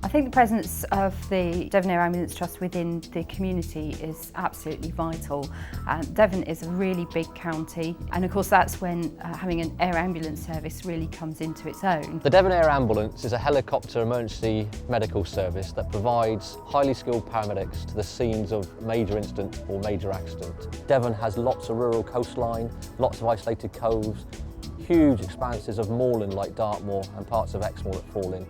I think the presence of the Devon Air Ambulance Trust within the community is absolutely vital. Devon is a really big county, and of course that's when having an air ambulance service really comes into its own. The Devon Air Ambulance is a helicopter emergency medical service that provides highly skilled paramedics to the scenes of major incident or major accident. Devon has lots of rural coastline, lots of isolated coves, huge expanses of moorland like Dartmoor and parts of Exmoor that fall in.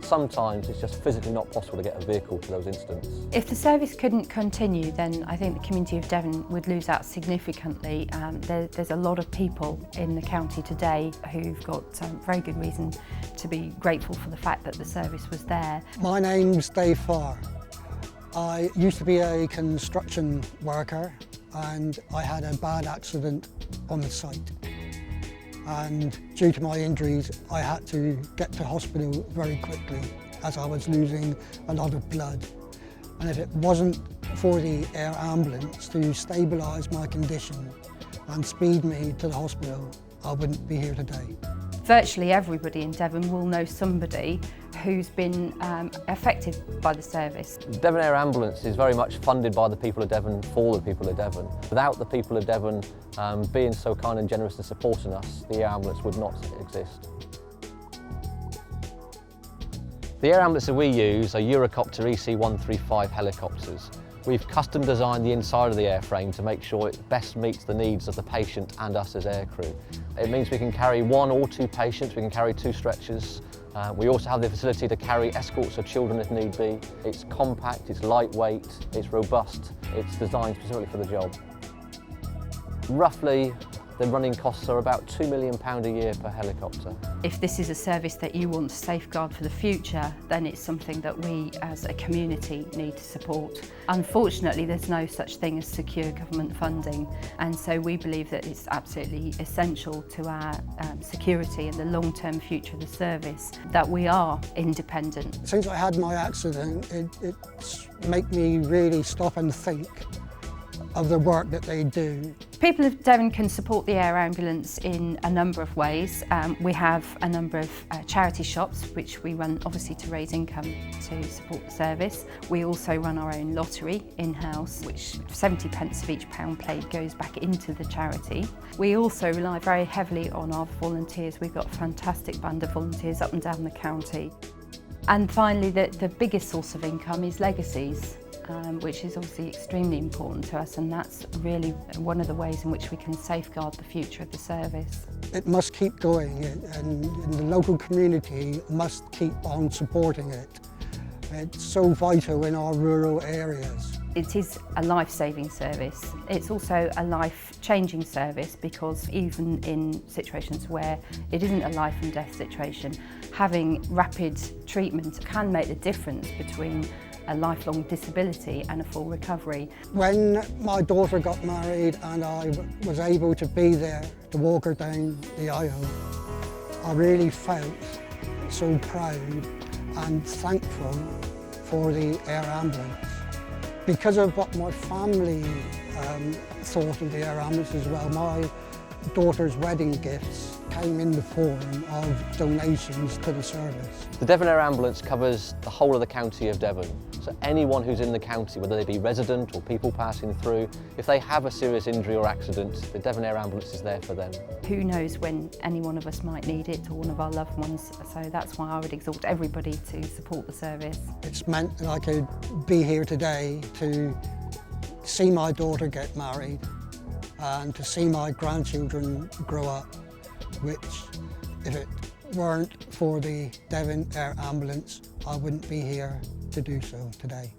Sometimes it's just physically not possible to get a vehicle to those incidents. If the service couldn't continue, then I think the community of Devon would lose out significantly. There's a lot of people in the county today who've got very good reason to be grateful for the fact that the service was there. My name's Dave Farr. I used to be a construction worker and I had a bad accident on the site. And due to my injuries, I had to get to hospital very quickly as I was losing a lot of blood. And if it wasn't for the air ambulance to stabilise my condition and speed me to the hospital, I wouldn't be here today. Virtually everybody in Devon will know somebody who's been affected by the service. Devon Air Ambulance is very much funded by the people of Devon for the people of Devon. Without the people of Devon being so kind and generous and supporting us, the air ambulance would not exist. The air ambulances we use are Eurocopter EC135 helicopters. We've custom designed the inside of the airframe to make sure it best meets the needs of the patient and us as aircrew. It means we can carry 1 or 2 patients, we can carry 2 stretchers. We also have the facility to carry escorts of children if need be. It's compact, it's lightweight, it's robust, it's designed specifically for the job. Roughly, the running costs are about £2 million a year per helicopter. If this is a service that you want to safeguard for the future, then it's something that we as a community need to support. Unfortunately, there's no such thing as secure government funding, and so we believe that it's absolutely essential to our security and the long-term future of the service that we are independent. Since I had my accident, it's made me really stop and think of the work that they do. People of Devon can support the air ambulance in a number of ways. We have a number of charity shops which we run obviously to raise income to support the service. We also run our own lottery in-house, which 70 pence of each pound played goes back into the charity. We also rely very heavily on our volunteers. We've got a fantastic band of volunteers up and down the county. And finally, the biggest source of income is legacies. Which is obviously extremely important to us, and that's really one of the ways in which we can safeguard the future of the service. It must keep going, and the local community must keep on supporting it. It's so vital in our rural areas. It is a life-saving service. It's also a life-changing service, because even in situations where it isn't a life and death situation, having rapid treatment can make the difference between a lifelong disability and a full recovery. When my daughter got married and I was able to be there to walk her down the aisle, I really felt so proud and thankful for the air ambulance. Because of what my family thought of the air ambulance as well, my daughter's wedding gifts came in the form of donations to the service. The Devon Air Ambulance covers the whole of the county of Devon. So anyone who's in the county, whether they be resident or people passing through, if they have a serious injury or accident, the Devon Air Ambulance is there for them. Who knows when any one of us might need it, or one of our loved ones, so that's why I would exhort everybody to support the service. It's meant that I could be here today to see my daughter get married and to see my grandchildren grow up, which, if it weren't for the Devon Air Ambulance, I wouldn't be here to do so today.